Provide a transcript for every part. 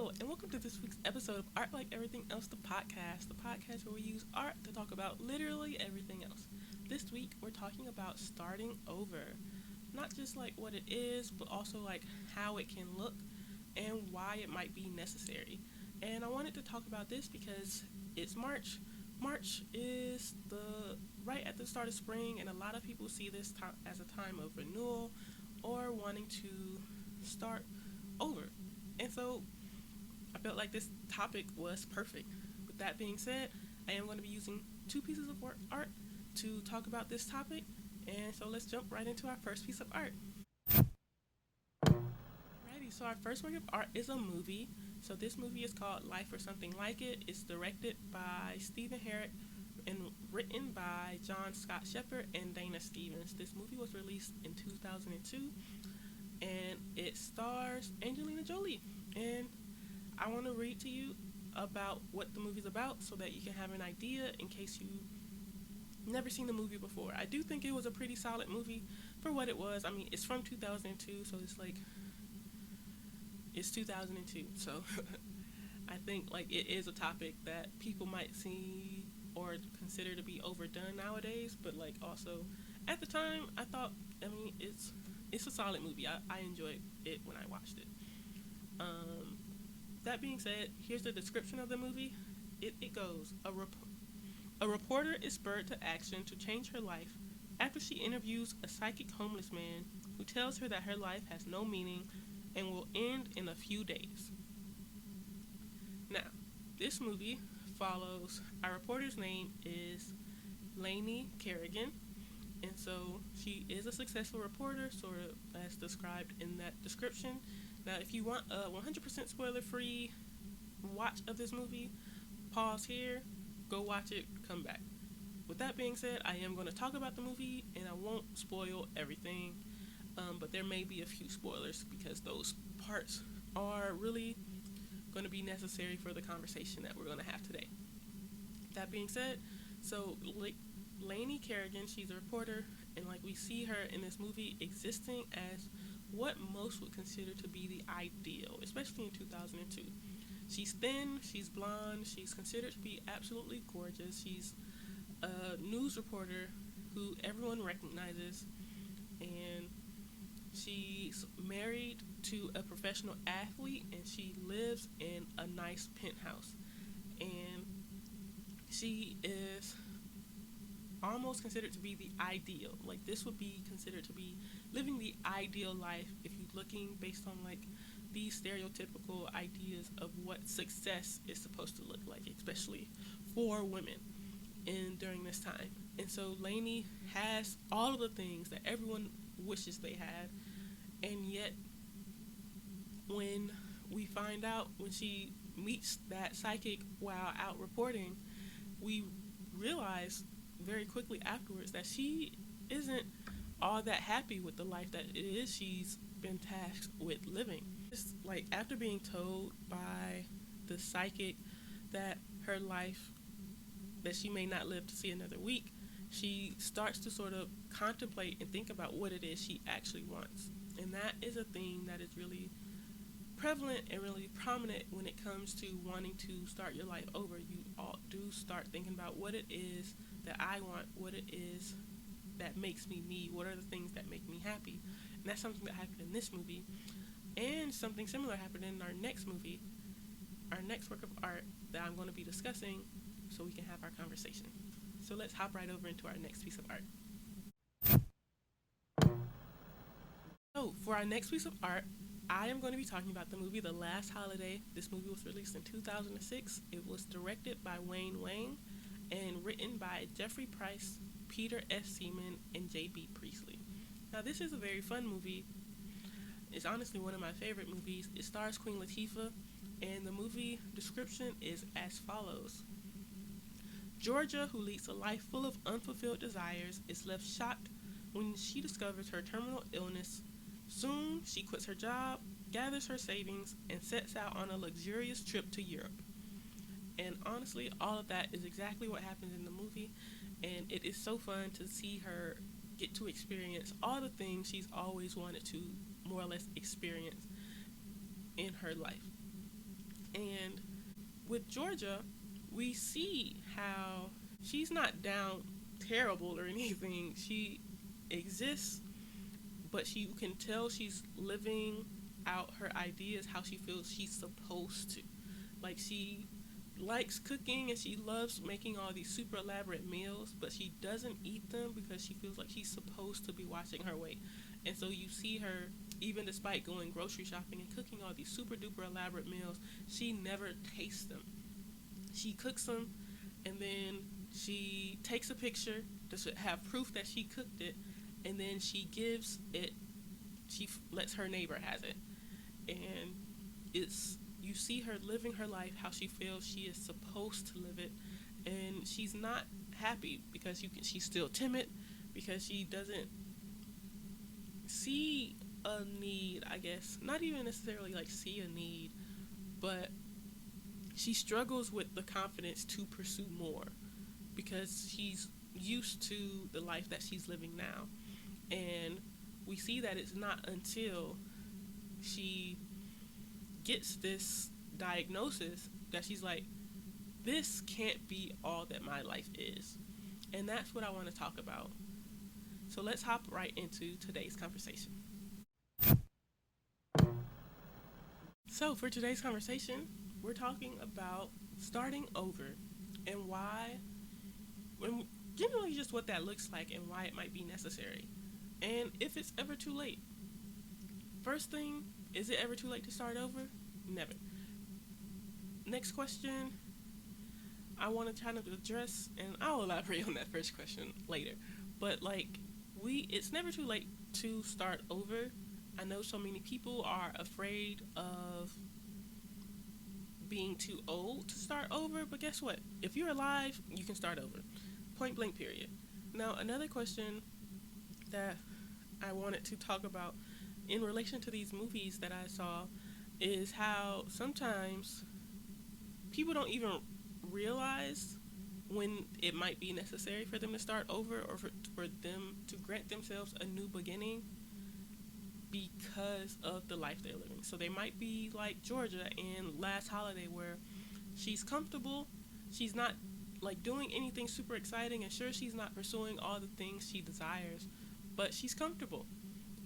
Hello, and welcome to this week's episode of Art Like Everything Else, the podcast where we use art to talk about literally everything else. This week, we're talking about starting over. Not just like what it is, but also like how it can look and why it might be necessary. And I wanted to talk about this because it's March. March is the right at the start of spring, and a lot of people see this time as a time of renewal or wanting to start over. And so I felt like this topic was perfect. With that being said, I am going to be using two pieces of art to talk about this topic. And so let's jump right into our first piece of art. Alrighty, so our first work of art is a movie. So this movie is called Life or Something Like It. It's directed by Stephen Herrick and written by John Scott Shepherd and Dana Stevens. This movie was released in 2002 and it stars Angelina Jolie. And I want to read to you about what the movie's about so that you can have an idea in case you never seen the movie before. I do think it was a pretty solid movie for what it was. I mean, it's from 2002, so it's 2002. So I think like it is a topic that people might see or consider to be overdone nowadays, but like also at the time I thought, it's a solid movie. I enjoyed it when I watched it. That being said, here's the description of the movie. It goes, a reporter is spurred to action to change her life after she interviews a psychic homeless man who tells her that her life has no meaning and will end in a few days. Now, this movie follows, our reporter's name is Lainey Kerrigan, and so she is a successful reporter, sort of as described in that description. Now, if you want a 100% spoiler-free watch of this movie, pause here, go watch it, come back. With that being said, I am going to talk about the movie, and I won't spoil everything, but there may be a few spoilers because those parts are really going to be necessary for the conversation that we're going to have today. That being said, so Lainey Kerrigan, she's a reporter, and like we see her in this movie existing as what most would consider to be the ideal, especially in 2002. She's thin, she's blonde, she's considered to be absolutely gorgeous. She's a news reporter who everyone recognizes, and she's married to a professional athlete, and she lives in a nice penthouse. And she is almost considered to be the ideal. Like, this would be considered to be living the ideal life if you're looking based on like these stereotypical ideas of what success is supposed to look like, especially for women during this time. And so Lainey has all of the things that everyone wishes they had, and yet when we find out, when she meets that psychic while out reporting, we realize very quickly afterwards that she isn't all that happy with the life that it is she's been tasked with living. Just like after being told by the psychic that her life, that she may not live to see another week, she starts to sort of contemplate and think about what it is she actually wants. And that is a thing that is really prevalent and really prominent when it comes to wanting to start your life over. You all do start thinking about what it is that I want, what it is that makes me, what are the things that make me happy. And that's something that happened in this movie. And something similar happened in our next movie, our next work of art that I'm going to be discussing so we can have our conversation. So let's hop right over into our next piece of art. So for our next piece of art, I am going to be talking about the movie The Last Holiday. This movie was released in 2006. It was directed by Wayne Wang and written by Jeffrey Price, Peter S. Seaman, and J.B. Priestley. Now, this is a very fun movie. It's honestly one of my favorite movies. It stars Queen Latifah, and the movie description is as follows. Georgia, who leads a life full of unfulfilled desires, is left shocked when she discovers her terminal illness. Soon, she quits her job, gathers her savings, and sets out on a luxurious trip to Europe. And honestly, all of that is exactly what happens in the movie, and it is so fun to see her get to experience all the things she's always wanted to more or less experience in her life. And with Georgia, we see how she's not down terrible or anything. She exists, but you can tell she's living out her ideas how she feels she's supposed to. Like, she likes cooking and she loves making all these super elaborate meals, but she doesn't eat them because she feels like she's supposed to be watching her weight. And so you see her, even despite going grocery shopping and cooking all these super duper elaborate meals, she never tastes them. She cooks them, and then she takes a picture to have proof that she cooked it, and then she gives it, lets her neighbor has it. And it's, you see her living her life how she feels she is supposed to live it, and she's not happy because she's still timid, because she doesn't see a need, I guess. Not even necessarily like see a need, but she struggles with the confidence to pursue more because she's used to the life that she's living now. And we see that it's not until she gets this diagnosis that she's like, this can't be all that my life is. And that's what I want to talk about. So let's hop right into today's conversation. So for today's conversation, we're talking about starting over and why, when generally just what that looks like and why it might be necessary, and if it's ever too late. First thing, is it ever too late to start over? Never. Next question, I want to kind of address, and I'll elaborate on that first question later, but like, it's never too late to start over. I know so many people are afraid of being too old to start over, but guess what? If you're alive, you can start over. Point blank, period. Now, another question that I wanted to talk about in relation to these movies that I saw is how sometimes people don't even realize when it might be necessary for them to start over, or for them to grant themselves a new beginning because of the life they're living. So they might be like Georgia in Last Holiday, where she's comfortable, she's not like doing anything super exciting, and sure, she's not pursuing all the things she desires, but she's comfortable.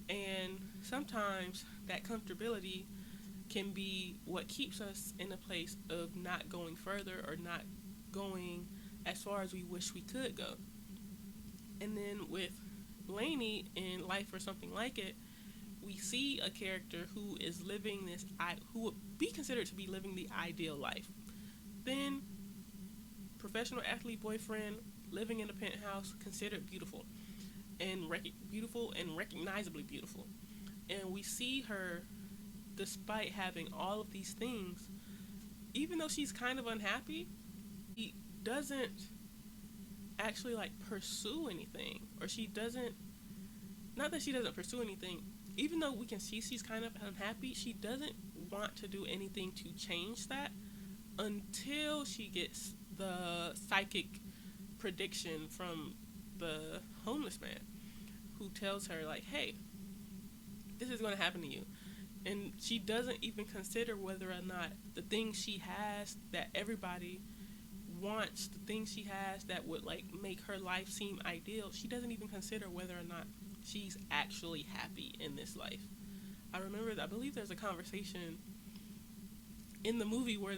And sometimes that comfortability can be what keeps us in a place of not going further or not going as far as we wish we could go. And then with Lainey in Life or Something Like It, we see a character who is living this, who would be considered to be living the ideal life. Then, professional athlete boyfriend, living in a penthouse, considered beautiful and recognizably beautiful. And we see her, despite having all of these things, even though she's kind of unhappy, she doesn't actually like pursue anything, or she doesn't, not that she doesn't pursue anything, even though we can see she's kind of unhappy, she doesn't want to do anything to change that until she gets the psychic prediction from the homeless man who tells her like, hey, this is going to happen to you. And she doesn't even consider whether or not the things she has that everybody wants, the things she has that would like make her life seem ideal, she doesn't even consider whether or not she's actually happy in this life. I believe there's a conversation in the movie where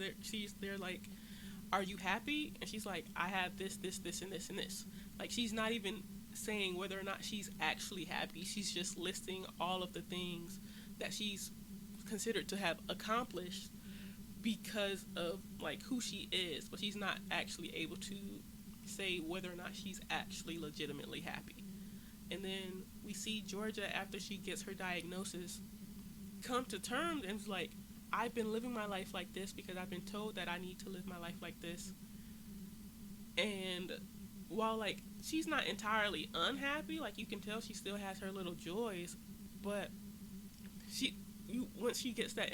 they're like, are you happy? And she's like, I have this, this, this, and this, and this. Like, she's not even saying whether or not she's actually happy. She's just listing all of the things that she's considered to have accomplished because of like who she is, but she's not actually able to say whether or not she's actually legitimately happy. And then we see Georgia, after she gets her diagnosis, come to terms and is like, I've been living my life like this because I've been told that I need to live my life like this. And while like she's not entirely unhappy, like you can tell she still has her little joys, but once she gets that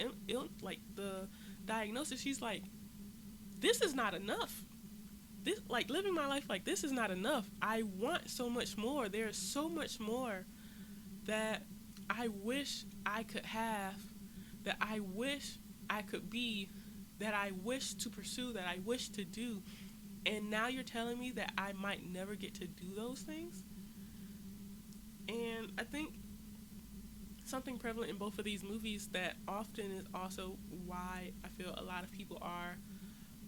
like the diagnosis, she's like, this is not enough. This, like, living my life like this is not enough. I want so much more. There's so much more that I wish I could have, that I wish I could be, that I wish to pursue, that I wish to do, and now you're telling me that I might never get to do those things? And I think something prevalent in both of these movies that often is also why I feel a lot of people are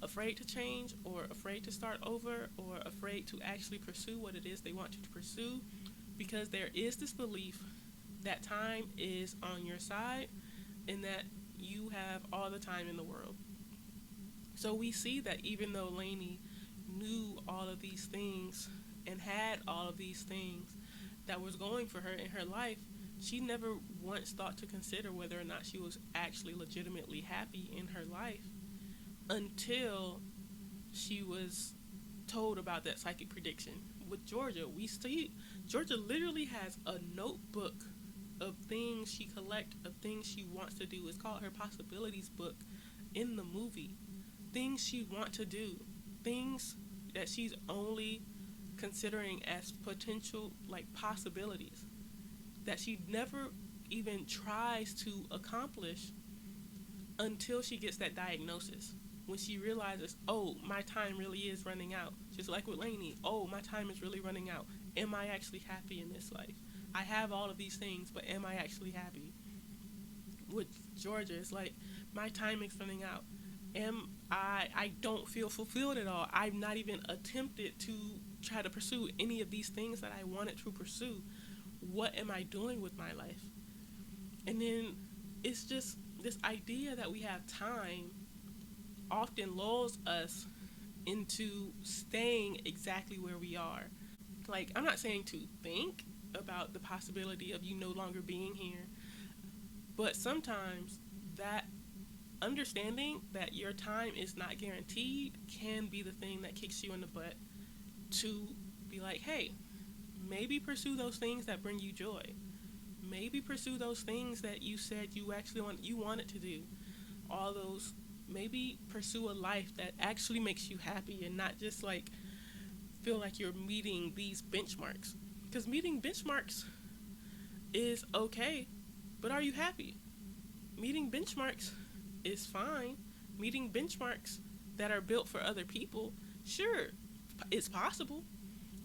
afraid to change or afraid to start over or afraid to actually pursue what it is they want to pursue, because there is this belief that time is on your side and that you have all the time in the world. So we see that even though Lainey knew all of these things and had all of these things that was going for her in her life, she never once thought to consider whether or not she was actually legitimately happy in her life until she was told about that psychic prediction. With Georgia, we see Georgia literally has a notebook of things she collects, of things she wants to do. It's called her possibilities book in the movie. Things she wants to do, things that she's only considering as potential, like, possibilities that she never even tries to accomplish until she gets that diagnosis. When she realizes, oh, my time really is running out. Just like with Lainey, oh, my time is really running out. Am I actually happy in this life? I have all of these things, but am I actually happy? With Georgia, it's like, my time is running out. I don't feel fulfilled at all. I've not even attempted to try to pursue any of these things that I wanted to pursue. What am I doing with my life? And then it's just this idea that we have time often lulls us into staying exactly where we are. Like, I'm not saying to think about the possibility of you no longer being here, but sometimes that understanding that your time is not guaranteed can be the thing that kicks you in the butt to be like, hey, maybe pursue those things that bring you joy. Maybe pursue those things that you said you wanted to do. All those, maybe pursue a life that actually makes you happy and not just like feel like you're meeting these benchmarks. Because meeting benchmarks is okay, but are you happy? Meeting benchmarks is fine. Meeting benchmarks that are built for other people, sure, it's possible.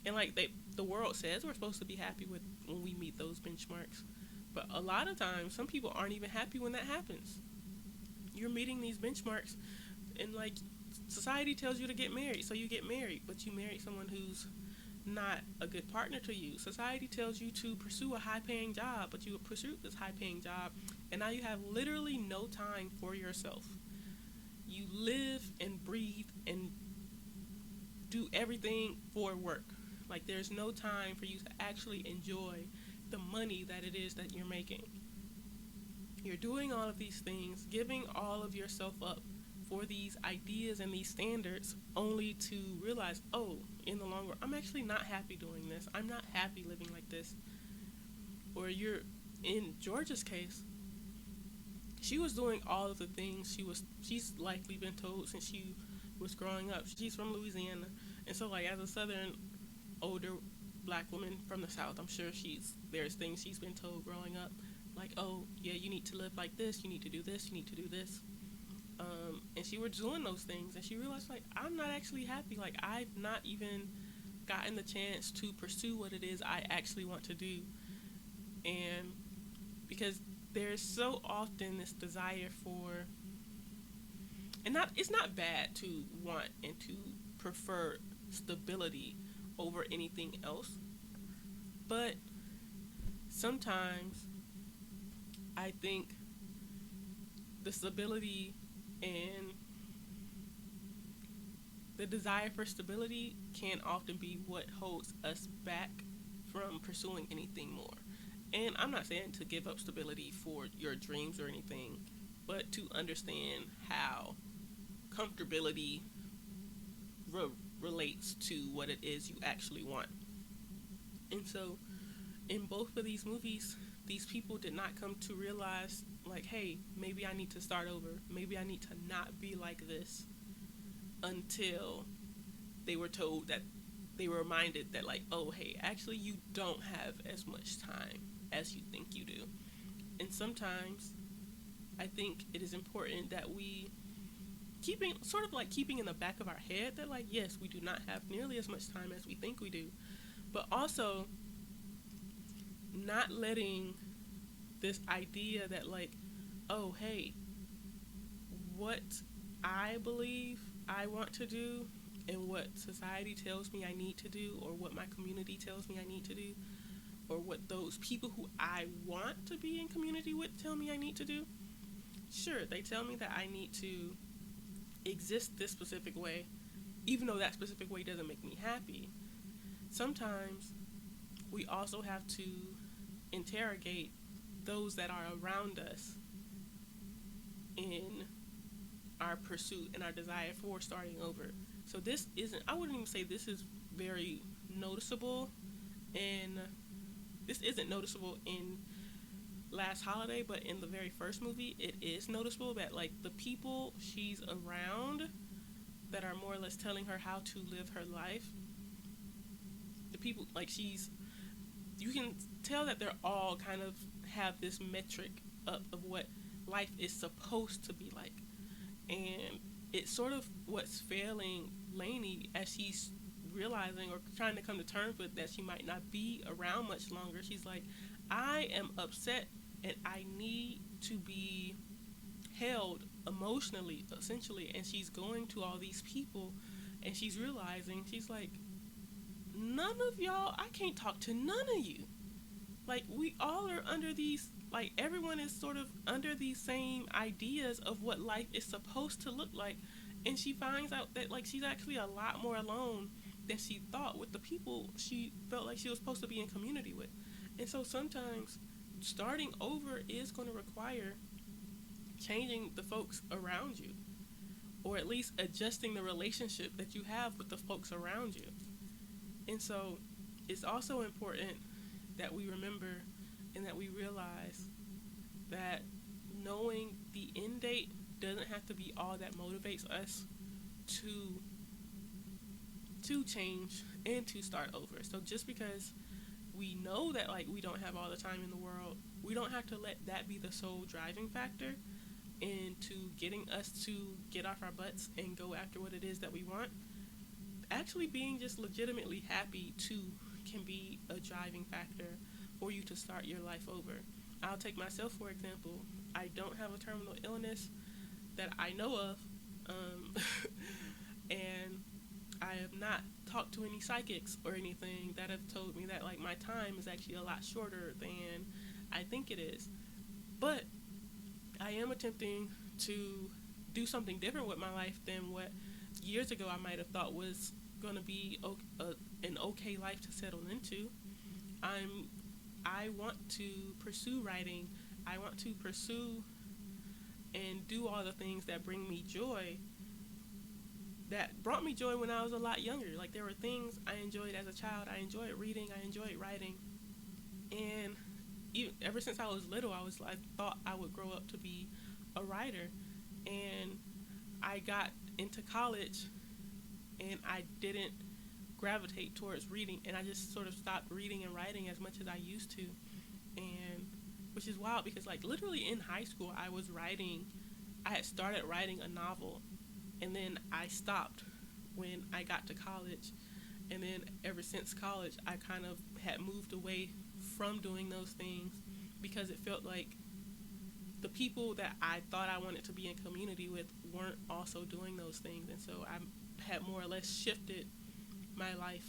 And like the world says we're supposed to be happy with when we meet those benchmarks. But a lot of times, some people aren't even happy when that happens. You're meeting these benchmarks, and like society tells you to get married, so you get married, but you marry someone who's not a good partner to you. Society tells you to pursue a high-paying job, but you pursue this high-paying job, and now you have literally no time for yourself. You live and breathe and do everything for work. Like, there's no time for you to actually enjoy the money that it is that you're making. You're doing all of these things, giving all of yourself up for these ideas and these standards, only to realize, oh, in the long run, I'm actually not happy doing this. I'm not happy living like this. Or you're, in Georgia's case, she was doing all of the things she's likely been told since she was growing up. She's from Louisiana, and so like as a Southern older black woman from the South, I'm sure there's things she's been told growing up, like, oh yeah, you need to live like this, you need to do this, you need to do this. And she was doing those things, and she realized, like, I'm not actually happy. Like, I've not even gotten the chance to pursue what it is I actually want to do. And because there's so often this desire for, and it's not bad to want and to prefer stability over anything else, but sometimes I think the stability and the desire for stability can often be what holds us back from pursuing anything more. And I'm not saying to give up stability for your dreams or anything, but to understand how comfortability relates to what it is you actually want. And so in both of these movies, these people did not come to realize, like, hey, maybe I need to start over. Maybe I need to not be like this, until they were told that, they were reminded that, like, oh, hey, actually you don't have as much time as you think you do. And sometimes I think it is important that we keeping sort of like keeping in the back of our head that like yes, we do not have nearly as much time as we think we do, but also not letting this idea that like, oh hey, what I believe I want to do and what society tells me I need to do, or what my community tells me I need to do, or what those people who I want to be in community with tell me I need to do. Sure, they tell me that I need to exist this specific way, even though that specific way doesn't make me happy. Sometimes we also have to interrogate those that are around us in our pursuit and our desire for starting over. So this isn't, I wouldn't even say this is very noticeable, and this isn't noticeable in Last Holiday, but in the very first movie, it is noticeable that like the people she's around that are more or less telling her how to live her life, the people like you can tell that they're all kind of have this metric up of what life is supposed to be like. And it's sort of what's failing Lainey as she's realizing or trying to come to terms with that she might not be around much longer. She's like, I am upset and I need to be held emotionally, essentially. And she's going to all these people and she's realizing, she's like, none of y'all, I can't talk to none of you. Like, we all are under these, like, everyone is sort of under these same ideas of what life is supposed to look like. And she finds out that, like, she's actually a lot more alone than she thought with the people she felt like she was supposed to be in community with. And so sometimes starting over is going to require changing the folks around you, or at least adjusting the relationship that you have with the folks around you. And so it's also important that we remember and that we realize that knowing the end date doesn't have to be all that motivates us to change and to start over. So just because we know that like we don't have all the time in the world, we don't have to let that be the sole driving factor into getting us to get off our butts and go after what it is that we want. Actually being just legitimately happy too can be a driving factor for you to start your life over. I'll take myself for example. I don't have a terminal illness that I know of, and I have not talked to any psychics or anything that have told me that like my time is actually a lot shorter than I think it is. But I am attempting to do something different with my life than what years ago I might have thought was going to be an okay life to settle into. I want to pursue writing. I want to pursue and do all the things that bring me joy, that brought me joy when I was a lot younger. Like there were things I enjoyed as a child. I enjoyed reading. I enjoyed writing. And ever since I was little, I thought I would grow up to be a writer. And I got into college and I didn't gravitate towards reading, and I just sort of stopped reading and writing as much as I used to. And which is wild because like literally in high school I had started writing a novel, and then I stopped when I got to college. And then ever since college I kind of had moved away from doing those things because it felt like the people that I thought I wanted to be in community with weren't also doing those things. And so I had more or less shifted my life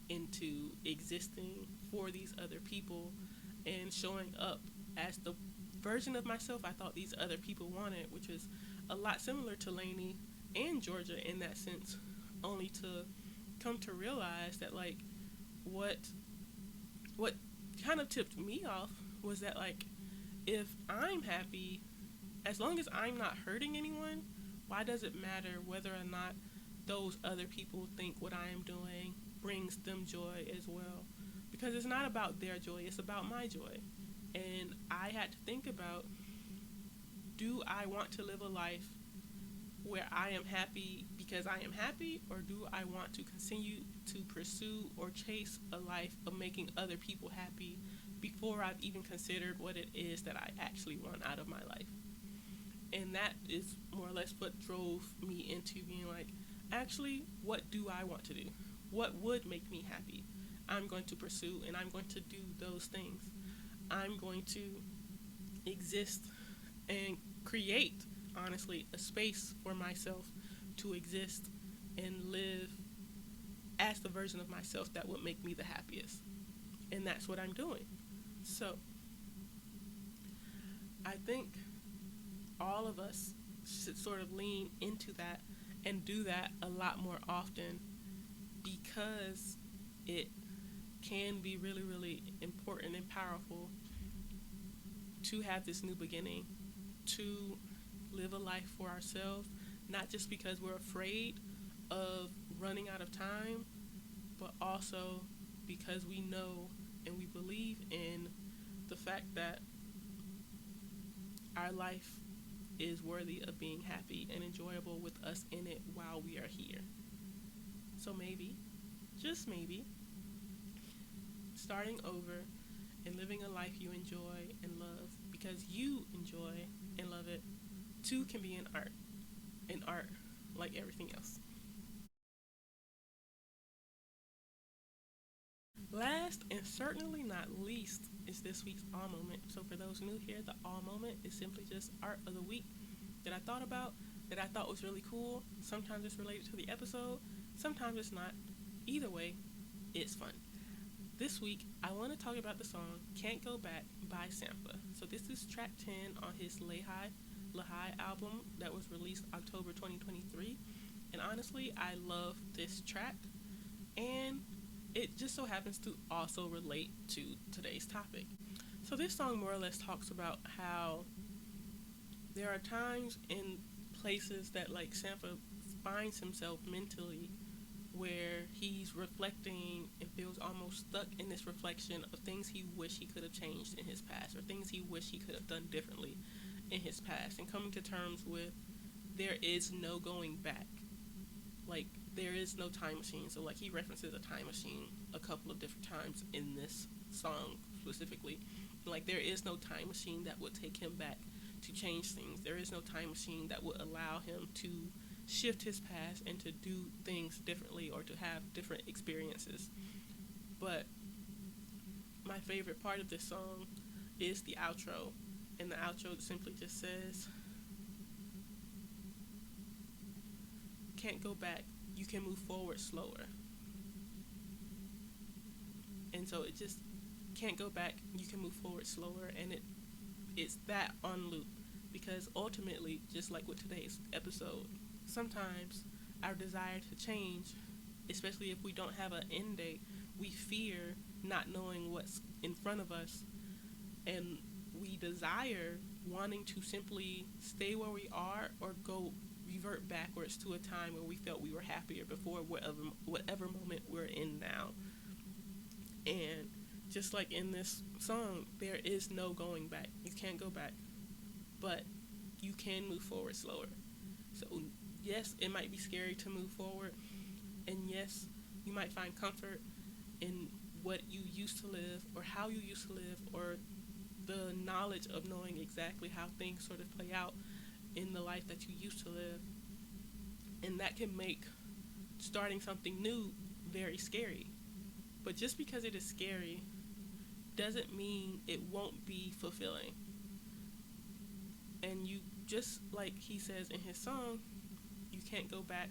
into existing for these other people and showing up as the version of myself I thought these other people wanted, which is a lot similar to Lainey and Georgia in that sense, only to come to realize that like what kind of tipped me off was that like if I'm happy, as long as I'm not hurting anyone, why does it matter whether or not those other people think what I am doing brings them joy as well? Because it's not about their joy, it's about my joy. And I had to think about, do I want to live a life where I am happy because I am happy, or do I want to continue to pursue or chase a life of making other people happy before I've even considered what it is that I actually want out of my life? And that is more or less what drove me into being like, actually, what do I want to do? What would make me happy? I'm going to pursue and I'm going to do those things. I'm going to exist and create, honestly, a space for myself to exist and live as the version of myself that would make me the happiest. And that's what I'm doing. So, I think all of us should sort of lean into that and do that a lot more often, because it can be really, really important and powerful to have this new beginning, to live a life for ourselves, not just because we're afraid of running out of time, but also because we know and we believe in the fact that our life is worthy of being happy and enjoyable with us in it while we are here. So maybe, just maybe, starting over and living a life you enjoy and love because you enjoy and love it too can be an art like everything else. Last and certainly not least is this week's All Moment. So for those new here, the All Moment is simply just art of the week that I thought about, that I thought was really cool. Sometimes it's related to the episode, sometimes it's not. Either way, it's fun. This week, I want to talk about the song Can't Go Back by Sampha. So this is track 10 on his Lahai album that was released October 2023. And honestly, I love this track. And it just so happens to also relate to today's topic. So this song more or less talks about how there are times in places that like Sampha finds himself mentally where he's reflecting and feels almost stuck in this reflection of things he wish he could have changed in his past or things he wish he could have done differently in his past, and coming to terms with there is no going back. Like, there is no time machine. So like he references a time machine a couple of different times in this song specifically. Like, there is no time machine that would take him back to change things. There is no time machine that would allow him to shift his past and to do things differently or to have different experiences. But my favorite part of this song is the outro. And the outro simply just says, can't go back, you can move forward slower. And so it just can't go back, you can move forward slower, and it's that on loop, because ultimately, just like with today's episode, sometimes our desire to change, especially if we don't have an end date, we fear not knowing what's in front of us, and we desire wanting to simply stay where we are or go revert backwards to a time where we felt we were happier before, whatever moment we're in now. And just like in this song, there is no going back. You can't go back, but you can move forward slower. So yes, it might be scary to move forward, and yes, you might find comfort in what you used to live or how you used to live, or the knowledge of knowing exactly how things sort of play out in the life that you used to live. And that can make starting something new very scary. But just because it is scary doesn't mean it won't be fulfilling. And you, just like he says in his song, you can't go back,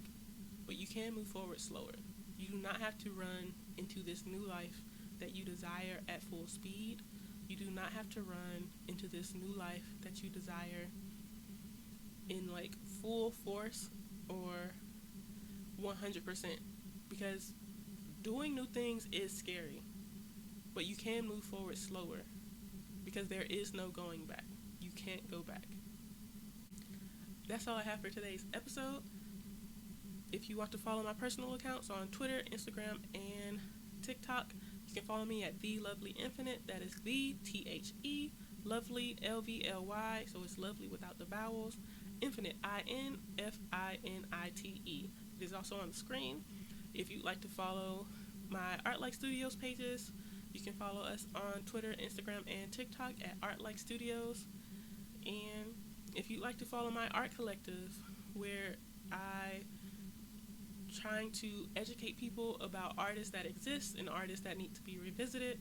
but you can move forward slower. You do not have to run into this new life that you desire at full speed. You do not have to run into this new life that you desire in like full force or 100%, because doing new things is scary, but you can move forward slower because there is no going back. You can't go back. That's all I have for today's episode. If you want to follow my personal accounts on Twitter, Instagram, and TikTok, you can follow me at The Lovely Infinite. That is the THE Lovely LVLY. So it's lovely without the vowels. Infinite INFINITE. It is also on the screen. If you'd like to follow my Art Like Studios pages, you can follow us on Twitter, Instagram, and TikTok at Art Like Studios. And If you'd like to follow my art collective, where I trying to educate people about artists that exist and artists that need to be revisited,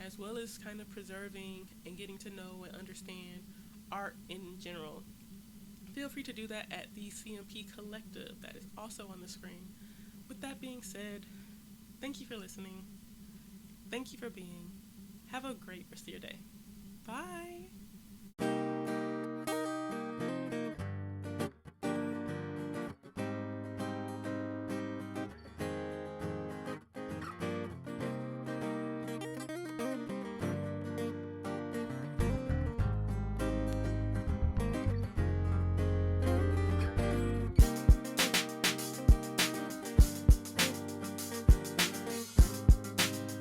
as well as kind of preserving and getting to know and understand art in general, feel free to do that at the CMP Collective that is also on the screen. With that being said, thank you for listening. Thank you for being. Have a great rest of your day. Bye.